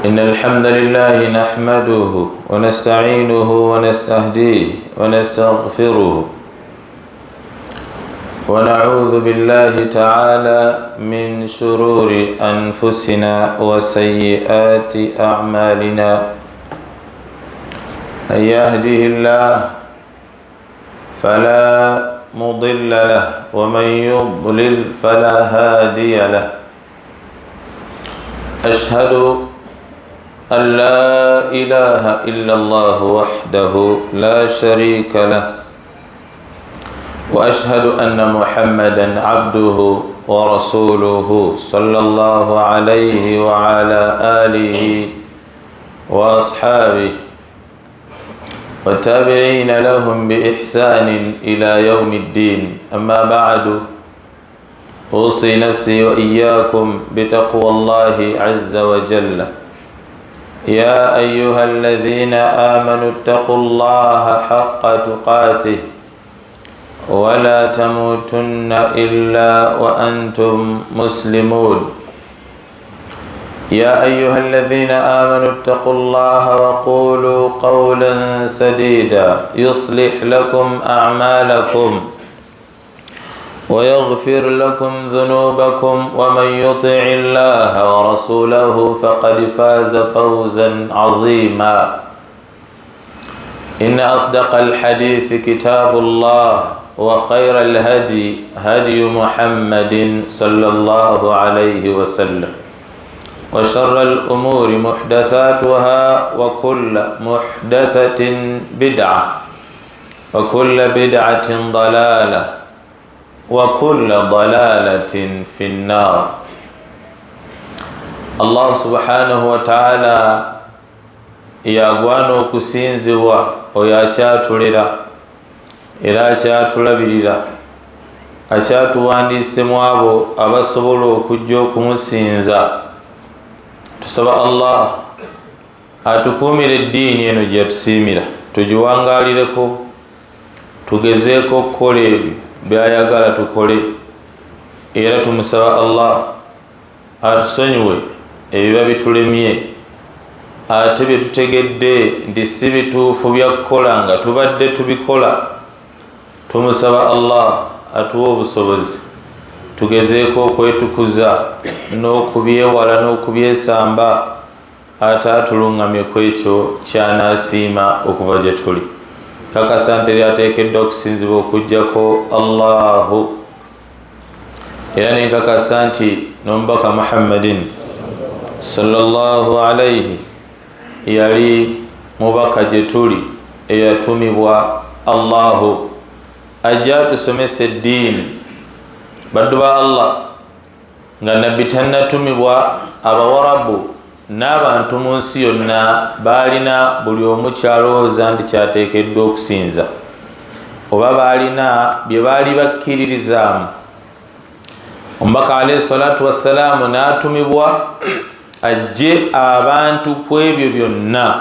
إن الحمد لله نحمده ونستعينه ونستهديه ونستغفره ونعوذ بالله تعالى من شرور أنفسنا وسيئات أعمالنا. من يهده الله فلا مضل له ومن يضلل فلا هادي له. أشهد أن لا إله إلا الله وحده لا شريك له، وأشهد أن محمدا عبده ورسوله صلى الله عليه وعلى آله وأصحابه والتابعين لهم بإحسان إلى يوم الدين. أما بعد، أوصي نفسي وإياكم بتقوى الله عز وجل. يا أيها الذين آمنوا اتقوا الله حق تقاته ولا تموتن إلا وأنتم مسلمون. يا أيها الذين آمنوا اتقوا الله وقولوا قولا سديدا يصلح لكم أعمالكم ويغفر لكم ذنوبكم، ومن يطع الله ورسوله فقد فاز فوزا عظيما. إن أصدق الحديث كتاب الله، وخير الهدي هدي محمد صلى الله عليه وسلم، وشر الأمور محدثاتها، وكل محدثة بدعة، وكل بدعة ضلالة، وكل ضلالة في النار. الله سبحانه وتعالى yagwana okusinzibwa oyo akyatulera era akyatulabirira, akyatuwandiise mu abo abasobola okujja okumusinza. Tusaba Allah atukuumire eddiini eno gye yatusiimira, tugiwangalireko, tugezeeko okukola ebyo byayagala tukole, era tumusaba Allah atusonyiwe ebiba bitulemye, ate bye tutegedde nti si bituufu bya kukola nga tubadde tubikola. Tumusaba Allah atuwe obusobozi tugezeeko okwetukuza n'okubyewala n'okubyesamba, ate atulungamye ku ekyo kyanaasiima okuva gye tuli. Kakasa nti ateekeddwa okusinzibwa okujjako Allahu, era nenkakasa nti n'omubaka Muhammadin sallallahu alayhi yali mubaka gye tuli eyatumibwa Allahu ajja tusomesa eddiini. Baddu ba Allah, nga nabbi tannatumibwa, abawarabu n'abantu mu nsi yonna baalina buli omu kyalowooza nti kyateekeddwa okusinza, oba baalina bye baali bakkiririzaamu. Omubaka alayhi salatu wassalaamu n'atumibwa ajje abantu ku ebyo byonna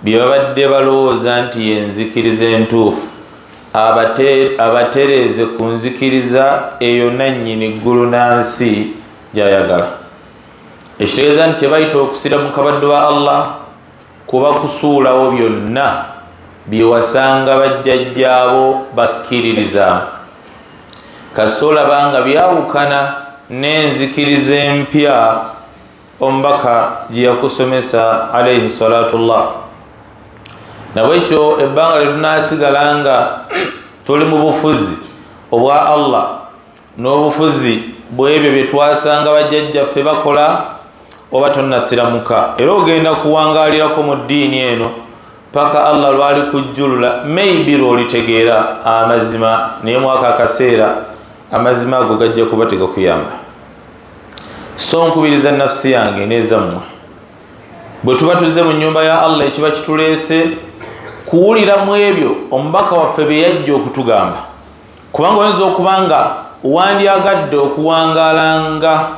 bye babadde balowooza nti yenzikiriza entuufu, abatereeze ku nzikiriza eyo nannyini ggulu n'ansi gy'ayagala. Ekitegeeza nti kye bayita okusiramuka baddu ba Allah kuba kusuulawo byonna bye wasanga bajjajjaabo bakkiririzaamu, kasita olaba nga byawukana n'enzikiriza empya omubaka gye yakusomesa alayhi salatullah. Nabwekyo ebbanga lye tunaasigala nga tuli mu bufuzi obwa Allah n'obufuzi bw'ebyo bye twasanga bajjajjaffe bakola, oba tonnasiramuka, era ogenda kuwangaalirako mu ddiini eno paka Allah lwali kujjulula, maybe lwolitegeera amazima, naye mwaka akaseera amazima ago gajja kuba tegakuyamba. So nkubiriza nafsi yange nezammwe, bwe tuba tuzze mu nnyumba ya Allah, ekiba kituleese kuwulira mu ebyo omubaka waffe bye yajja okutugamba, kubanga oyinza okubanga wandyagadde okuwangaalanga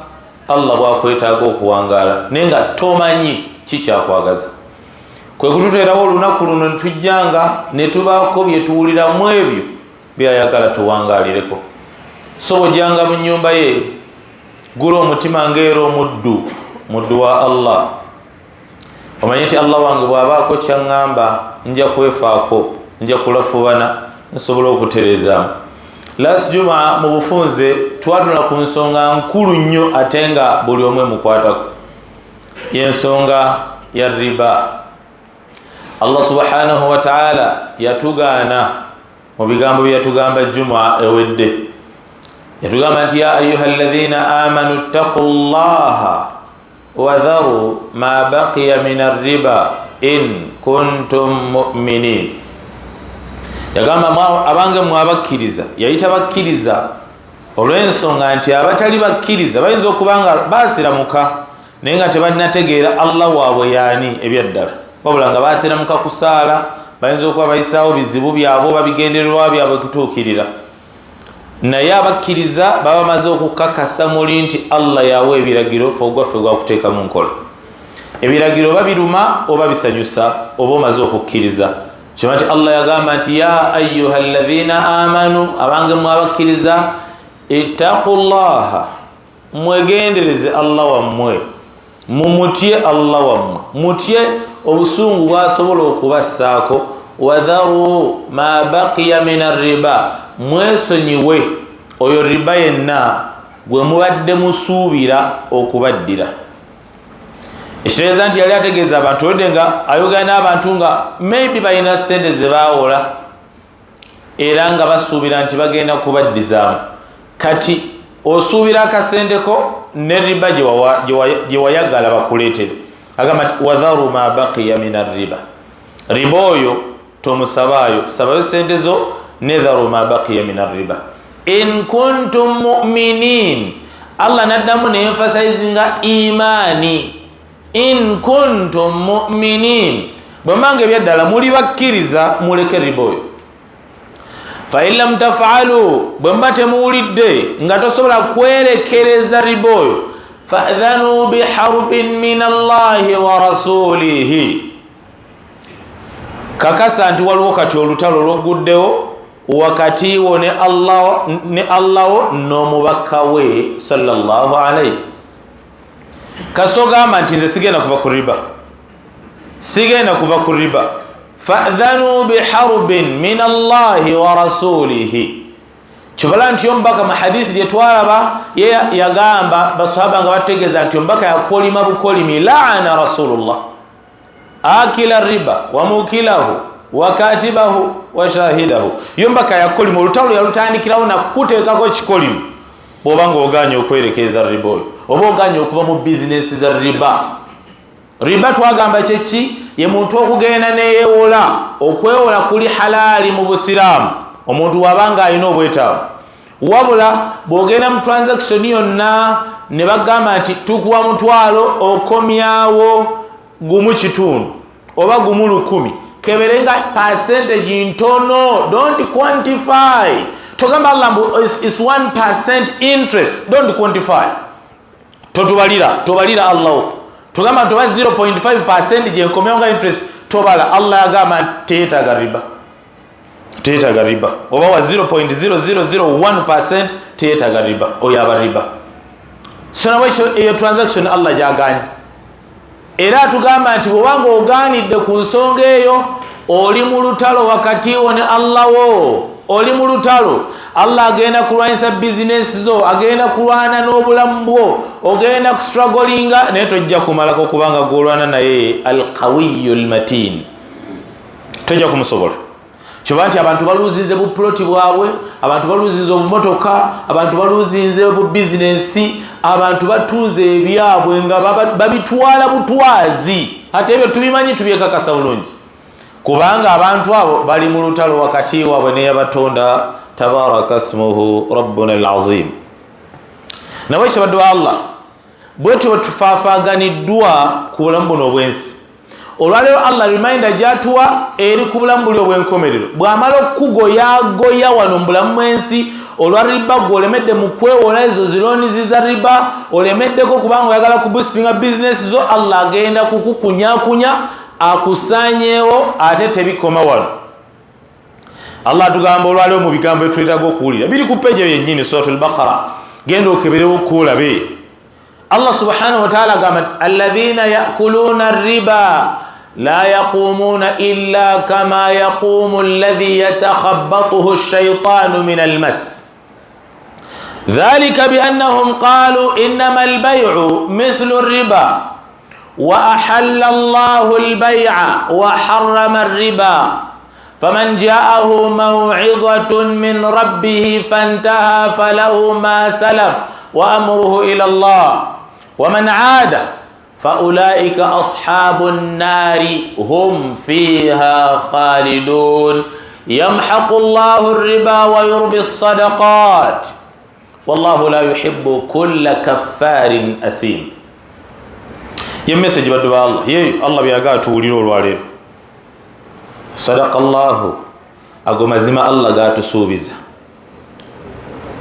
Allah bwakwetaaga okuwangaala naye nga tomanyi kikyakwagaza. Kwe kututeerawo olunaku luno netujjanga ne tubaako bye tuwuliramu ebyo byayagala tuwangaalireko. So ojjanga mu nnyumba ye gula omutima ng'era omuddu wa Allah, omanye nti Allah wange bw'abaako kyaŋŋamba nja kwefaako, nja kulafubana nsobola okutereezaamu. Last Jumaa mu bufunze twatula ku nsonga nkulu nnyo ate nga buli omwe mukwatako, y'ensonga ya riba. Allah subhanahu wa ta'ala yatugaana mu bigambo bye yatugamba Jumaa ewedde, yatugamba nti ya ayuha alladhina amanu ittaqullaha wadharu ma baqiya min arriba in kuntum mu'minin. Yagamba abange mwabakkiriza, yayita bakkiriza olw'ensonga nti abatali bakkiriza bayinza okuba nga baasiramuka naye nga tebalinategeera Allah waabwe yaani ebyaddala, wabula nga baasiramuka kusaala, bayinza okuba bayisaawo bizibu byabwe babigendererwa byabwe kutuukirira. Naye abakkiriza baba bamaze okukakasa muli nti Allah yawe ebiragiro ffe ogwaffe gwakuteeka mu nkola. Ebiragiro babiruma oba bisanyusa oba omaze okukkiriza. Kyoma nti Allah yagamba nti ya ayyuha alladhina amanu, abange mwabakkiriza, ittaqullaha, mwegendereze Allah wammwe, mumutye Allah wammwe, mutye obusungu bwasobola okubassaako, wadharu ma baqiya min arriba, mwesonyiwe oyo riba yenna gwe mubadde musuubira okubaddira. Ekitegeeza nti yali ategeeza abantu olwedde nga ayogera n'abantu nga maybe balina ssente ze baawola era nga basuubira nti bagenda kubaddizaamu. Kati osuubira akasenteko ne riba gye wayagala bakuleetere. Agamba wadharu ma baqiya min arriba, riba oyo tomusabaayo, sabayo sente zo, nedharu ma baqiya min arriba in kuntum mu'minin. Allah naddamu ne emphasizinga imani, in kuntum mu'minin, bwemanga ebyaddala muli bakkiriza muleke riba oyo. Fa in lam taf'alu, bwemba temuwulidde nga tosobola kwerekereza riba oyo, fa'dhanu biharbin min Allahi wa rasulihi, kakasa nti waliwo kati olutalo lwoguddewo wakati wo ne Allah n'omubaka we sallallahu alayhi. Kasogamba nti nze sigenda kuva ku riba, sigenda kuva ku riba. Fa'dhanu biharbin min Allahi wa rasulihi. Kibala nti omubaka mu hadisi gye twalaba yagamba basahaba nga bategeeza nti omubaka yakolima bukolimi, la'ana rasulullah akila riba wa mukilahu wa katibahu wa shahidahu. Yombaka yakolima olutalo yalutandikirawo nakuteekako kikolimu bw'oba nga oganye okwerekereza riba oyo oba oganye okuva mu bizinesi za riba. Riba twagamba kyeki? Ye muntu okugenda neyewola, okwewola kuli halaali mu busiraamu omuntu wabanga alina obwetaavu, wabula bw'ogenda mu transaction yonna ne bagamba nti tukuwa mutwalo okomyawo gumu kitundu oba gumu 100, keberenga percentage ntono, don't quantify. Togamba Allah is 1% interest, don't quantify. Tobalira Allah. Togamba toba 0.5% je nkomyonga interest, tobala. Allah yagamba teetaga riba, teetaga riba. Oba wa 0.0001% teetaga riba, oyaba riba. So na wecho eyo transaction Allah jaganya. Era tugamba nti bw'obanga ogaanidde ku nsonga eyo oli mu lutalo wakati wo ne Allah wo, oli mu lutalo. Allah agenda kulwanyisa bizinesi zo, agenda kulwana n'obulamu bwo, ogenda kustrugglinga naye tojja kumalako kubanga gwolwana naye alqawiyu almatin, tojja kumusobola. Kiba nti abantu baluzinze buploti bwabwe, abantu baluzinze obumotoka, abantu baluzinze bubizinesi, abantu batuuze ebyabwe nga babitwala butwazi. Ate ebyo tubimanyi tubyekakasa bulungi kubanga abantu abo bali mu lutalo wakati waabwe n'eyabatonda tabaraka ismuhu rabbuna alazim. Nawe kibadde Allah bwetyo tufaafaganiddwa ku bulamu buno obwensi. Olwaleero Allah reminder gyatuwa eri ku bulamu buli obwenkomerero. Bw'amala okugoyagoya wano mu bulamu bw'ensi olwa riba, gwolemedde mu kwewola ezo zilooni ziza riba, olemeddeko kubanga oyagala kuboostinga bizinesi zo, Allah agenda kukukunyakunya akusanyeewo ate tebikoma wano. Allah atugamba olwaleero mu bigambo byetwetaaga okuwulira biri ku peegi yennyini Suratul Baqara, genda okeberewo kuolabe. Allah subhanahu wa ta'ala قامت الذين يأكلون الربا لا يقومون إلا كما يقوم الذي يتخبطه الشيطان من المس ذلك بأنهم قالوا إنما البيع مثل الربا وأحل الله البيع وحرم الربا فمن جاءه موعظة من ربه فانتهى فله ما سلف وأمره إلى الله ومن عاد فأولئك أصحاب النار هم فيها خالدون يمحق الله الربا ويربي الصدقات والله لا يحب كل كفار أثيم يمسج بدو الله الله بيغاتو وليرو الوالد صدق الله أقوم زما الله غاتو سوبيزا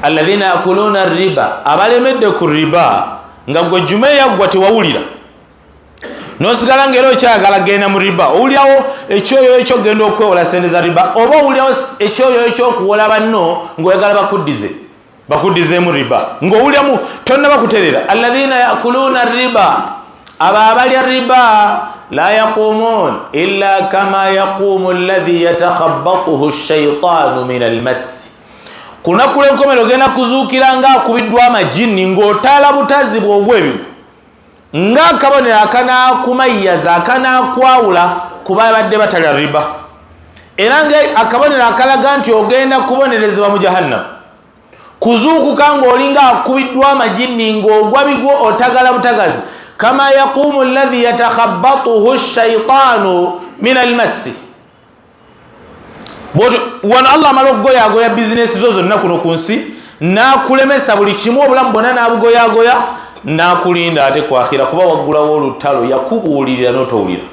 الذين يأكلون الربا أبالي مدكو الربا ngabwo jume yaggwa tewawulira nosigala ngero kyagala genda mu riba owulirawo ekyoyo ekyo genda okwewola sente za riba oba owulirawo ekyoyo ekyokuwola banno ng'oyagala bakuddize mu riba ng'owuliramu tonna bakuterera alladhina yakuluna riba abo abalya riba la yaqumun illa kama yaqumu alladhi yatakhabbathu ash-shaytanu min al-mas kunakula enkomero genda kuzuukira ng'akubiddwa amajini ng'otaala butazi bw'ogwebigu ng'akabonero akanaakumayiyaza akanaakwawula kuba badde batalya riba era akabonero akalaga nti ogenda kubonerezebwa mu jahannam kuzuukuka ng'olinga akubiddwa amajini ng'ogwa bigwo otagala butagazi kama yaqumu alladhi yatakhabbathu ash-shaytanu min al-mas wano Allah amala okugoyaagoya bizinesi zo zonna kuno ku nsi n'akulemesa buli kimu obulamu bwonna n'abugoyaagoya n'akulinda ate kwakhira kuba waggulawo olutalo yakubuulirira n'otowulira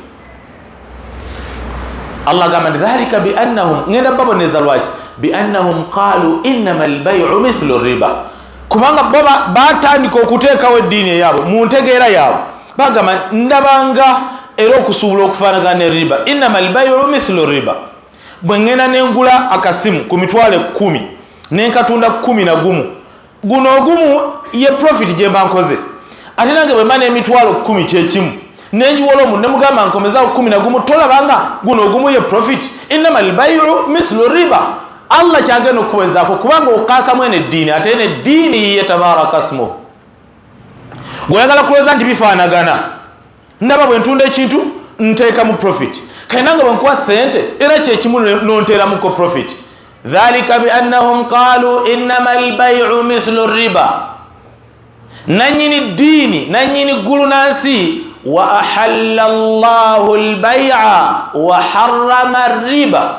Allah gamba nti dhalika biannahum ngenda baboneza lwaki biannahum qaalu innama albay'u mithlu riba kubanga bo baatandika okuteekawo eddiini eyaabwe mu ntegeera yaabwe bagamba ndabanga era okusuubula okufaanagana ne riba innama albay'u mithlu riba bwe ngenda nengula akasimu ku mitwalo 10 nenkatunda 11 guno ogumu ye profit gye mba nkoze ate nange bwe mba n'emitwalo 10 kyekimu nenjiwola omuntu ne mugamba nkomezawo 11 tolabanga guno ogumu ye profit innama albay'u mithlu riba Allah kyagenda okuwenzaako kubanga okaasa mwene eddiini ate ene eddiini ye tabaraka smuhu gweoyagala kulowooza nti bifaanagana ndaba bwe ntunda ekintu nteeka mu profit kale nange bwe nkuwa sente era kyekimu nonteeramuko profit dhalika biannahum qaalu innama albay'u mithlu riba nanyini ddiini nanyini ggulu nansi wa ahalla Allahu albay'a wa harrama riba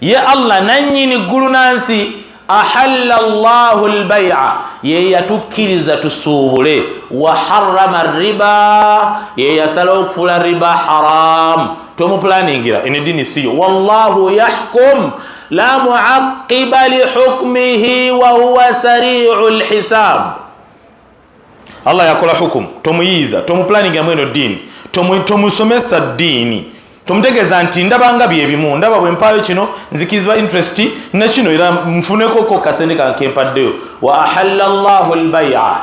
ye Allah nanyini ggulu nansi ahalla Allahu albay'a ye yatukkiriza tusuubule wa harrama riba ye yasala okufuula riba haram tomuplaningira ene dini siyo wallahu yahkum la mu'aqqiba li hukmihi wa huwa sari'ul hisab Allah yakola hukum tomuyiza tomuplaningira mweno dini tomusomesa dini tumutegeeza nti ndabanga byebimu ndaba bwe mpaayo kino nzikirizibwa interest ne kino era nfuneko ko kasente kankempaddeyo wa ahalla Allahu albay'a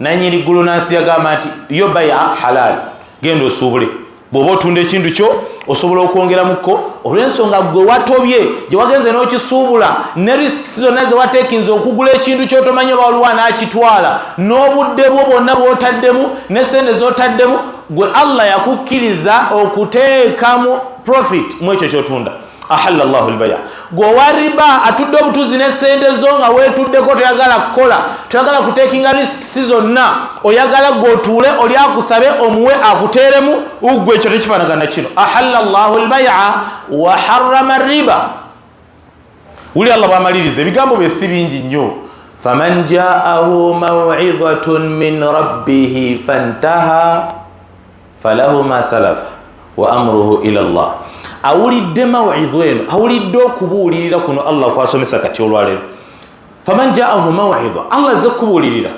nanyini ggulu nansi yagamba nti yo bay'a halal genda osuubule bw'oba otunda ekintu kyo osobola okwongeramuko olw'ensonga gwe watobye gye wagenze n'okisuubula ne risks zonna ze wateekinze okugula ekintu kyotomanyi oba waliwo anaakitwala n'obudde bwo bwonna bw'otaddemu ne sente z'otaddemu gwe Allah yakukkiriza okuteekamu profit mu ekyo kyotunda ahalla Allahu albay'a gwe owa riba atudde obutuzi ne sente zo nga weetuddeko toyagala kukola toyagala kuteekinga risks zonna oyagala gwotuule oli akusabe omuwe akuteeremu ugwe ekyo tekifaanagana kino ahalla Allahu albay'a wa harrama riba wuli Allah bw'amaliriza ebigambo bye si bingi nnyo faman ja'ahu maw'izatun min rabbihi fantaha falahu ma salafa wa amruhu ila Allah awulidde maw'idhu eno awulidde okubuulirira kuno Allah kwasomesa kati olwaleero faman ja'ahu maw'idhu Allah azze kubuulirira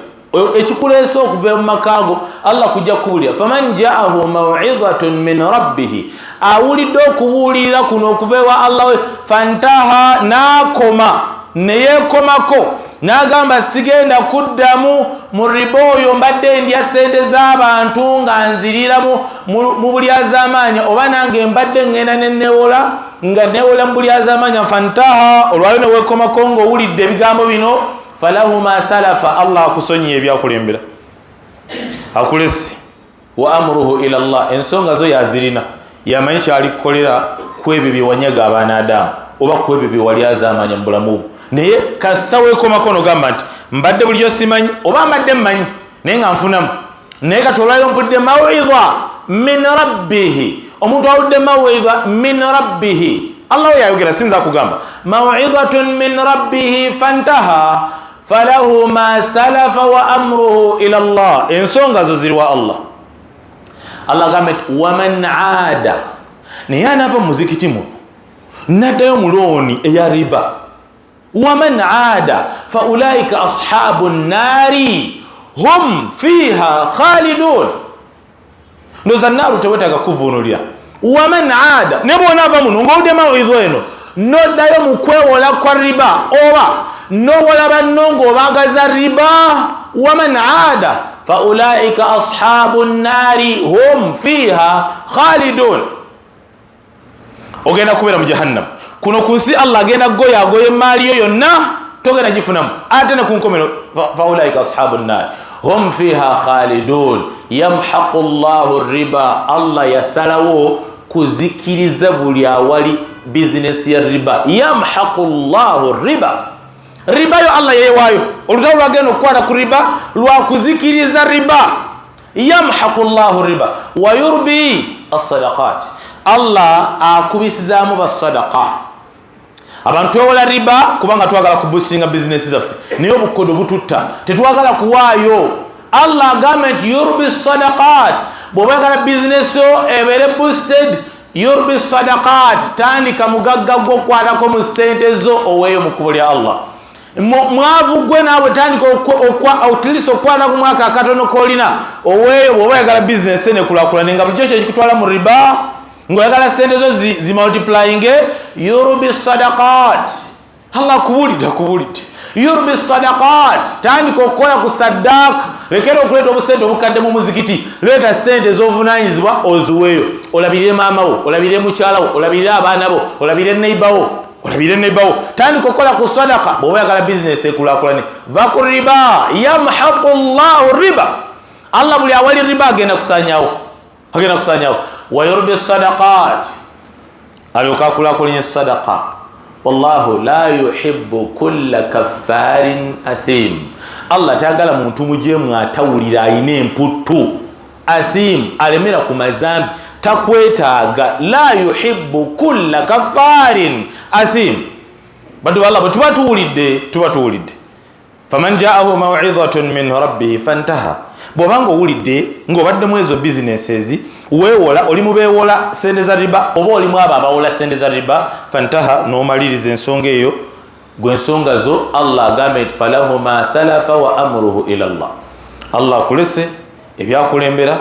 ekikuleesa okuva mu makaago Allah kujja kubuulira faman ja'ahu maw'izatun min rabbih awulidde okubuulirira kuno okuva ewa Allah fantaha nakoma neyekomako n'agamba sigenda kuddamu mu riba oyo mbadde ndya sente z'abantu nga nzirira mu bulyazamaanya oba nange mbadde ngenda nenewola nga newola mu bulyazamaanya fantaha olwaliro ne weekomako ng'owulidde ebigambo bino falahu ma salafa Allah akusonyiye ebyakulembera akulese wa amruhu ila Allah ensonga zo yazirina yamanyi kyali kukolera ku ebyo bye wanyaga abaana Adamu oba ku ebyo bye walyazamaanya mu bulamu bwo naye kasita weekomako n'ogamba nti mbadde bulijjo simanyi oba mbadde mmanyi naye nga nfunamu naye kati olwaliro mpulidde mawidha min rabbihi omuntu awulidde mawidha min rabbihi Allah yayogera sinza kugamba mawidhatun min rabbihi fantaha falahu ma salafa wa amruhu ila Allah ensonga zo ziriwa Allah agamba nti waman aada naye anaava mu muzikiti muno naddayo mu looni eya riba waman aada faulaika ashabu nnari hum fiha khalidun ndoza naaru tewetaaga kuvuunulira waman aada ne bw'onaava muno ng'owudde mawidha eno noddayo mu kwewola kwa riba oba nowola banno ng'obaagaza riba waman aada faulaika ashabu nnari hum fiha khalidun ogenda kubeera mu jahannam kuno ku nsi Allah agenda goyaagoya emaali yo yonna togenda gifunamu ate ne ku nkomero faulaika ashabu nnari hum fiha khalidun yamhaqu llahu riba Allah yasalawo kuzikiriza buli awali bizinesi ya riba yamhaqu llahu riba yo Allah yeewaayo olutalo lwagenda okukwata ku riba lwakuzikiriza riba yamhaqu llahu riba wa yurbi as-sadaqat Allah akubisizaamu basadaqa abantu twewola riba kubanga twagala kubusinga bizinesi zaffe naye obukodo bututta tetwagala kuwaayo Allah agamba nti yurbi sadaqat bw'obayagala bizinesi yo ebeere boosted yurbi sadaqat tandika mugagga gw'okwatako mu ssente zo oweeyo mu kkubo lya Allah mwavu gwe naabwe tandika otilisa okukwata ku mwaka akatono koolina oweeyo bw'oba oyagala bizinesi nekulaakulane nga bulijjo kyekikutwala mu riba ng'oyagala sente zo zimultiplyinge yurbi sadaqat Allah akubulidde yurbi sadaqat tandika okukola ku saddaaka lekera okuleeta obusente obukadde mu muzikiti leeta sente z'obuvunaanyizibwa oziweeyo olabirire maama wo olabirire mukyala wo olabirire abaana bo olabirire neighbor wo tandika okukola ku sadaqa bw'oba oyagala bizinesi ekulaakulane va ku riba yamhaqu llahu riba Allah buli awali riba agenda kusanyawo wa yurbi sadaqat alyoka akulaakulanye sadaqa wallahu la yuhibbu kulla kaffarin athim Allah tayagala muntu mujeemu atawulira ayina emputtu athim alemera ku mazambi takwetaaga la yuhibbu kulla kaffarin athim badu Allah bwe tuba tuwulidde faman jaahu maw'idhatun min rabbihi fantaha bw'obanga owulidde ng'obaddemu ezo businesses weewola oli mu beewola sente za riba oba olimu abo abawola sente za riba fantaha n'omaliriza ensonga eyo gwe ensonga zo Allah agambe nti falahu ma salafa wa amruhu ila Allah akulese ebyakulembera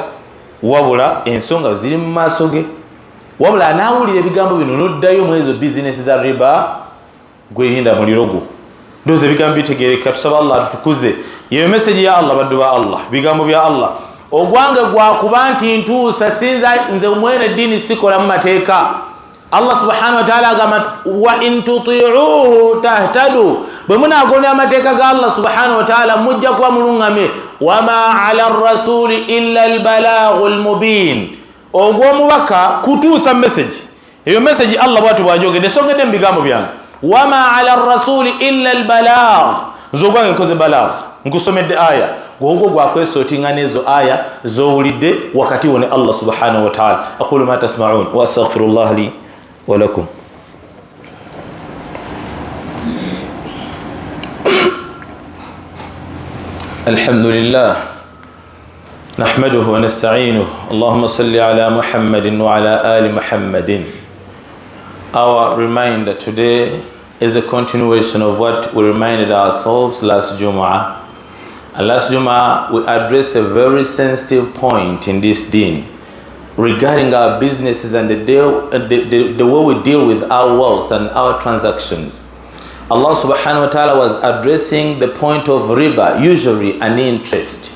wabula ensonga ziri mu maaso ge wabula anaawulira ebigambo bino n'oddayo mu ezo bizinesi za riba gwerinda muliro gwo ndowooza ebigambo bitegeereka tusaba Allah atutukuze yeyo meseji ya Allah baddu ba Allah bigambo bya Allah ogwange gwakuba nti ntuusa sinza nze mwene ddiini sikolamu mateeka Allah subhanahu wa ta'ala agamba wa in tuti'uhu tahtadu bwe munaagondera amateeka ga Allah subhanahu wa ta'ala mujja kuba mulungame wama ala rasuli illa albalaghu almubin ogw'omubaka kutuusa meseji eyo meseji Allah bwatu bwajogedde sogedde mu bigambo byange wama ala rasuli illa albalagh zogwange nkoze balagh nkusomedde aya gwogwo gwakwesootinga n'ezo aya zowulidde wakati wo ne Allah subhanahu wa ta'ala aqulu ma tasma'un wa astaghfirullah li wa lakum alhamdulillah nahmaduhu wa nasta'inuhu allahumma salli ala muhammadin wa ala ali muhammadin. Our reminder today is a continuation of what we reminded ourselves last JUMAH. And last JUMAH, we addressed a very sensitive point in this deen regarding our businesses and the way we deal with our wealth and our transactions. Allah subhanahu wa ta'ala was addressing the point of riba, usury and interest.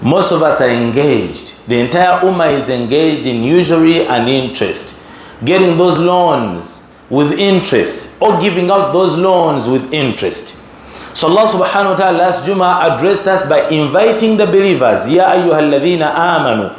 Most of us are engaged. The entire ummah is engaged in usury and interest. Getting those loans with interest or giving out those loans with interest. So Allah subhanahu wa ta'ala last Jummah addressed us by inviting the believers. Ya ayyuhalladhina amanu.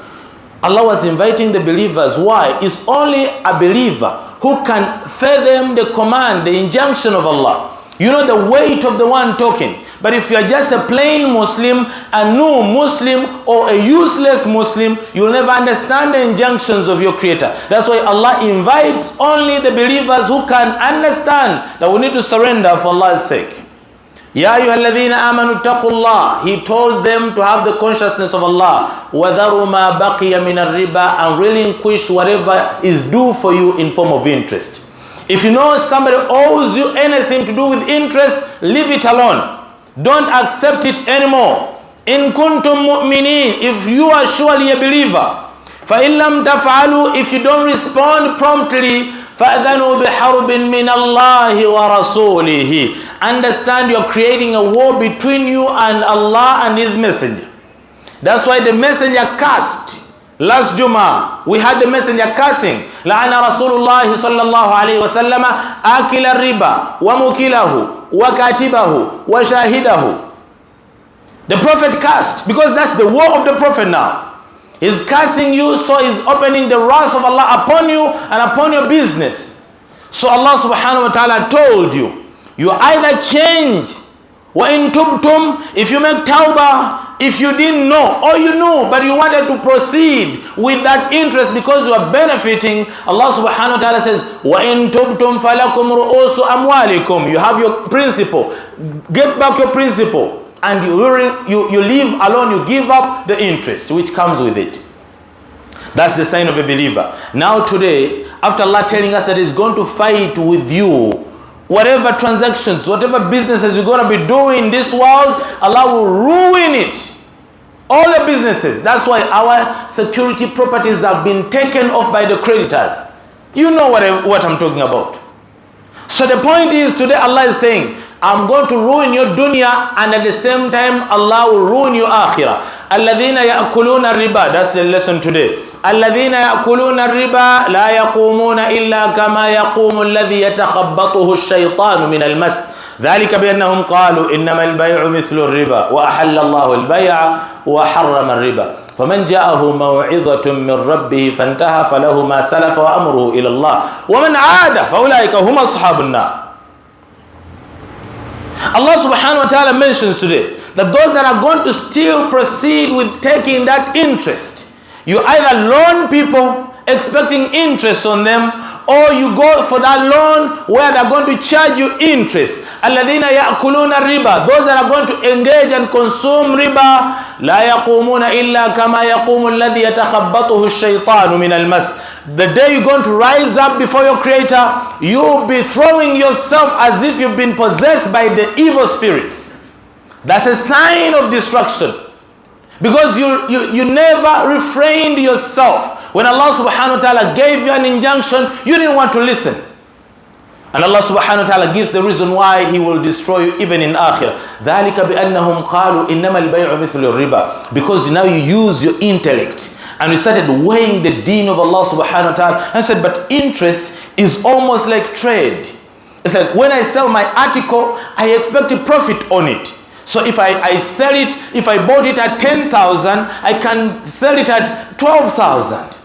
Allah was inviting the believers. Why? It's only a believer who can fathom the command, the injunction of Allah. You know the weight of the one talking. But if you are just a plain Muslim, a new Muslim, or a useless Muslim, you will never understand the injunctions of your Creator. That's why Allah invites only the believers who can understand that we need to surrender for Allah's sake. Ya ayyuhalladhina amanu taqullah. He told them to have the consciousness of Allah. وَذَرُوا مَا بَقِيَ مِنَ الرِّبَا. And relinquish whatever is due for you in form of interest. If you know somebody owes you anything to do with interest, leave it alone. Don't accept it anymore. In kuntum mu'minin, if you are surely a believer. فَإِن لَمْ تَفْعَلُوا. If you don't respond promptly, فَأَذَنُوا بِحَرْبٍ مِّنَ اللَّهِ وَرَسُولِهِ. Understand you're creating a war between you and Allah and His Messenger. That's why the Messenger cursed. Last Jummah, we had the Messenger cursing. لَعَنَ رَسُولُ اللَّهِ صَلَّى اللَّهُ عَلَيْهِ وَسَلَّمَ آكِلَ الرِّبَى وَمُكِلَهُ وَكَاتِبَهُ وَشَاهِدَهُ. The Prophet cursed because that's the war of the Prophet now. He's cursing you, so he's opening the wrath of Allah upon you and upon your business. So Allah subhanahu wa ta'ala told you, you either change, وَإِن تُبْتُمْ, if you make tawbah, if you didn't know, or you knew, but you wanted to proceed with that interest because you are benefiting, Allah subhanahu wa ta'ala says, وَإِن تُبْتُمْ فَلَكُمْ رُؤُوسُ أَمْوَالِكُمْ. You have your principal. Get back your principal. And you leave alone, you give up the interest which comes with it. That's the sign of a believer. Now today, after Allah telling us that He's going to fight with you, whatever transactions, whatever businesses you're going to be doing in this world, Allah will ruin it. All the businesses. That's why our security properties have been taken off by the creditors. You know what I'm talking about. So the point is, today Allah is saying, I'm going to ruin your dunya, and at the same time Allah will ruin your akhirah. الَّذِينَ يَأْكُلُونَ الرِّبَى. That's the lesson today. الَّذِينَ يَأْكُلُونَ الرِّبَى لَا يَقُومُونَ إِلَّا كَمَا يَقُومُ الَّذِي يَتَخَبَّطُهُ الشَّيْطَانُ مِنَ الْمَسِّ ذَلِكَ بِأَنَّهُمْ قَالُوا إِنَّمَا الْبَيْعُ مِثْلُ الرِّبَى وَأَحَلَّ اللَّهُ الْبَيْعَ وَحَرَّمَ الرِّبَى فَمَنْ جَاءَهُ مَوْعِظَةٌ مِّن رَّبِّهِ فَانْتَهَى فَلَهُ مَا سَلَفَ وَأَمْرُهُ إِلَى اللَّهِ وَمَنْ عَادَ فَأُولَٰئِكَ هُمْ أَصْحَابُ النَّارِ. Allah subhanahu wa ta'ala mentions today that those that are going to still proceed with taking that interest, you either loan people expecting interest on them, or you go for that loan where they're going to charge you interest. الَّذِينَ يَأْكُلُونَ الرِّبَى. Those that are going to engage and consume riba, لَا يَقُومُونَ إِلَّا كَمَا يَقُومُ الَّذِي يَتَخَبَّطُهُ الشَّيْطَانُ مِنَ الْمَسِّ. The day you're going to rise up before your Creator, you'll be throwing yourself as if you've been possessed by the evil spirits. That's a sign of destruction. Because you never refrained yourself. When Allah subhanahu wa ta'ala gave you an injunction, you didn't want to listen. And Allah subhanahu wa ta'ala gives the reason why He will destroy you even in akhirah. ذَلِكَ بِأَنَّهُمْ قَالُوا إِنَّمَا الْبَيْعُ مِثْلُ الرِّبَى. Because now you use your intellect. And you started weighing the deen of Allah subhanahu wa ta'ala. And said, but interest is almost like trade. It's like when I sell my article, I expect a profit on it. So if I sell it, if I bought it at 10,000, I can sell it at 12,000.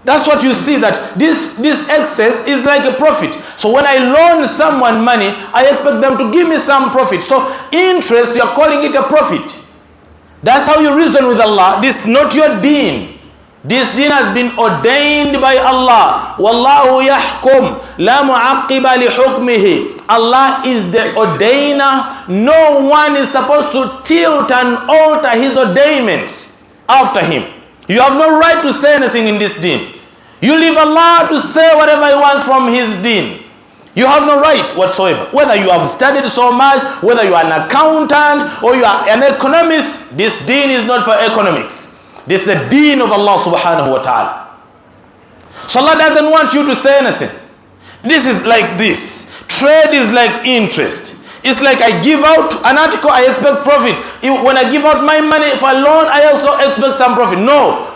That's what you see, that this excess is like a profit. So when I loan someone money, I expect them to give me some profit. So interest, you're calling it a profit. That's how you reason with Allah. This is not your deen. This deen has been ordained by Allah. Wallahu yahkum la mu'aqqiba li hukmihi. Allah is the ordainer. No one is supposed to tilt and alter His ordainments after Him. You have no right to say anything in this deen. You leave Allah to say whatever He wants from His deen. You have no right whatsoever. Whether you have studied so much, whether you are an accountant or you are an economist, this deen is not for economics. This is the deen of Allah subhanahu wa ta'ala. So Allah doesn't want you to say anything. This is like this. trade is like interest. It's like I give out an article, I expect profit. When I give out my money for a loan, I also expect some profit. No.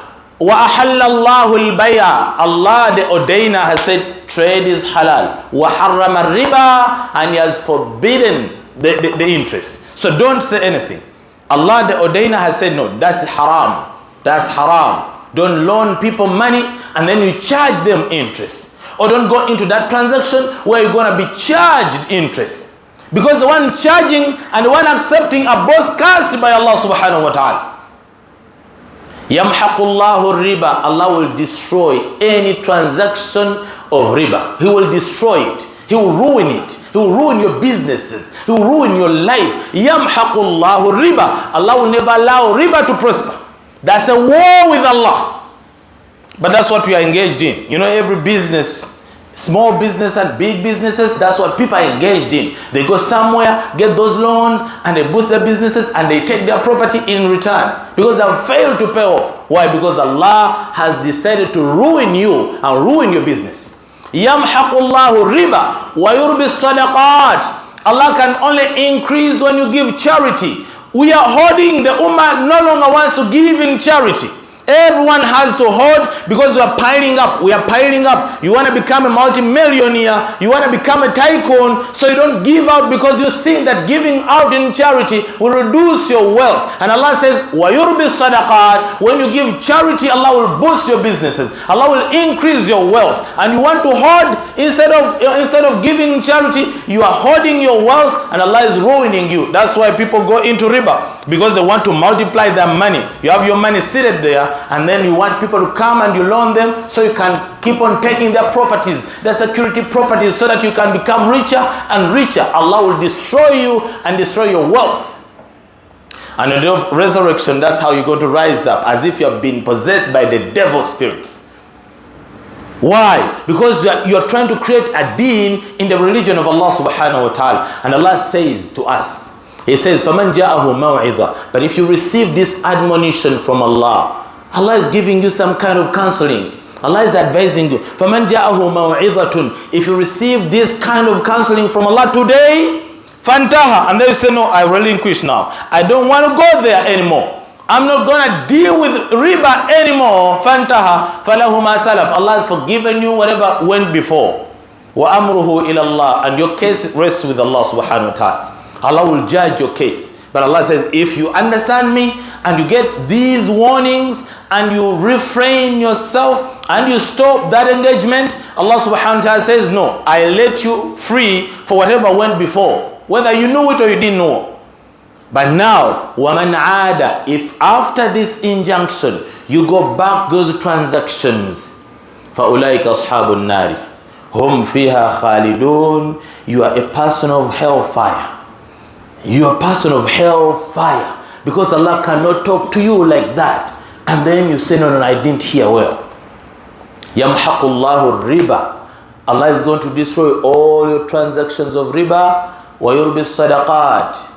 وَأَحَلَّ اللَّهُ الْبَيْعَ. Allah, the ordainer, has said trade is halal. وَحَرَّمَ الرِّبَى. And He has forbidden the interest. So don't say anything. Allah, the ordainer, has said no, that's haram. That's haram. Don't loan people money and then you charge them interest. Or don't go into that transaction where you're going to be charged interest. Because the one charging and the one accepting are both cast by Allah subhanahu wa ta'ala. يَمْحَقُ اللَّهُ الرِّبَى. Allah will destroy any transaction of riba. He will destroy it. He will ruin it. He will ruin your businesses. He will ruin your life. يَمْحَقُ اللَّهُ الرِّبَى. Allah will never allow riba to prosper. That's a war with Allah. But that's what we are engaged in. You know, every business, small business and big businesses, that's what people are engaged in. They go somewhere, get those loans, and they boost their businesses, and they take their property in return. Because they have failed to pay off. Why? Because Allah has decided to ruin you and ruin your business. يَمْحَقُ اللَّهُ الرِّبَى وَيُرْبِي الصَّدَقَاتِ. Allah can only increase when you give charity. We are hoarding. The Ummah no longer wants to give in charity. Everyone has to hoard because we are piling up. We are piling up. You want to become a multi-millionaire. You want to become a tycoon. So you don't give out because you think that giving out in charity will reduce your wealth. And Allah says, وَيُرْبِ الصَّدَقَاتِ. When you give charity, Allah will boost your businesses. Allah will increase your wealth. And you want to hoard instead of giving charity, you are hoarding your wealth and Allah is ruining you. That's why people go into riba. Because they want to multiply their money. You have your money seated there, and then you want people to come and you loan them so you can keep on taking their properties, their security properties, so that you can become richer and richer. Allah will destroy you and destroy your wealth. And in the day of resurrection, that's how you're going to rise up, as if you have been possessed by the devil spirits. Why? Because you're trying to create a deen in the religion of Allah subhanahu wa ta'ala. And Allah says to us, He says, فَمَنْ جَاءَهُ مَوْعِظَةٌ. But if you receive this admonition from Allah, Allah is giving you some kind of counseling. Allah is advising you. فَمَنْ جَاءَهُ مَوْعِظَةٌ. If you receive this kind of counseling from Allah today, فَانْتَهَا. And then you say, no, I relinquish now. I don't want to go there anymore. I'm not going to deal with riba anymore. فَانْتَهَا فَلَهُ مَا سَلَفَ. Allah has forgiven you whatever went before. وَأَمْرُهُ إِلَى اللَّهِ. And your case rests with Allah subhanahu wa ta'ala. Allah will judge your case. But Allah says, if you understand me and you get these warnings and you refrain yourself and you stop that engagement, Allah subhanahu wa ta'ala says, no, I let you free for whatever went before, whether you knew it or you didn't know. But now, وَمَنْ عَادَ. If after this injunction you go back those transactions, فَأُولَٰئِكَ أَصْحَابُ النَّارِ هُمْ فِيهَا خَالِدُونَ. You are a person of hellfire. You are a person of hellfire. Because Allah cannot talk to you like that. And then you say, no, I didn't hear well. يَمْحَقُ اللَّهُ الرِّبَى. Allah is going to destroy all your transactions of riba. وَيُرْبِ الصَّدَقَاتِ.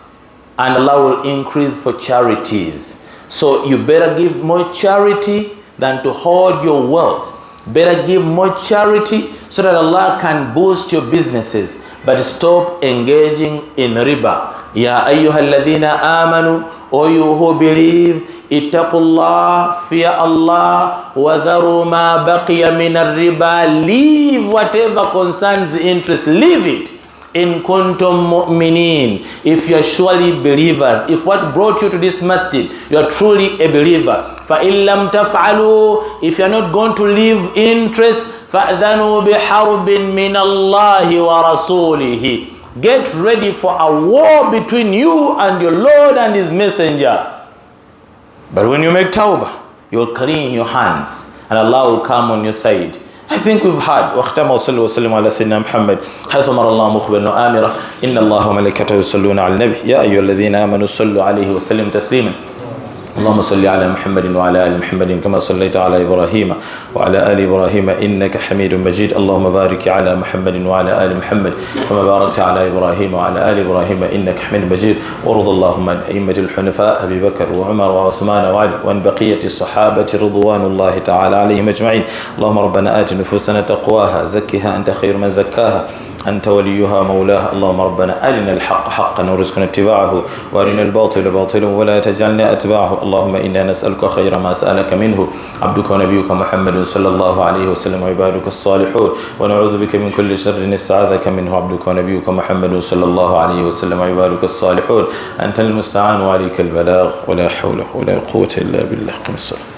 And Allah will increase for charities. So you better give more charity than to hoard your wealth. Better give more charity so that Allah can boost your businesses. But stop engaging in riba. Ya ayyuhalladhina amanu, O you who believe, ittaqullah, fear Allah, wa dharu ma baqiya min ar-riba. Leave whatever concerns interest, leave it. In kuntum mu'minin, if you are surely believers, if what brought you to this masjid, you are truly a believer. فَإِن لَمْ تَفْعَلُوا. If you are not going to leave interest, فَأْذَنُوا بِحَرْبٍ مِّنَ اللَّهِ وَرَسُولِهِ. Get ready for a war between you and your Lord and His Messenger. But when you make tawbah, you will clean your hands and Allah will come on your side. I think we've had واختم وصلى وسلم على سيدنا محمد حيث أمر الله مخبرا وآمرا إن الله وملائكته يصلون على النبي يا أيها الذين آمنوا صلوا عليه وسلموا تسليما اللهم صل على محمد وعلى آل محمد كما صليت على إبراهيم وعلى آل إبراهيم إنك حميد مجيد اللهم بارك على محمد وعلى آل محمد كما باركت على إبراهيم وعلى آل إبراهيم إنك حميد مجيد وارض اللهم عن أئمة الحنفاء أبي بكر وعمر وعثمان وعلي وعن بقية الصحابة رضوان الله تعالى عليهم أجمعين اللهم ربنا آت نفوسنا تقواها زكها أنت خير من زكاها أنت وليها مولاها. اللهم ربنا أرنا الحق حقا وارزقنا اتباعه، وأرنا الباطل باطلا ولا تجعلنا أتباعه. اللهم إنا نسألك خير ما سألك منه عبدك ونبيك محمد صلى الله عليه وسلم وعبادك الصالحون، ونعوذ بك من كل شر استعاذك منه عبدك ونبيك محمد صلى الله عليه وسلم وعبادك الصالحون. أنت المستعان وعليك البلاغ، ولا حول ولا قوة إلا بالله. قم الصلاة.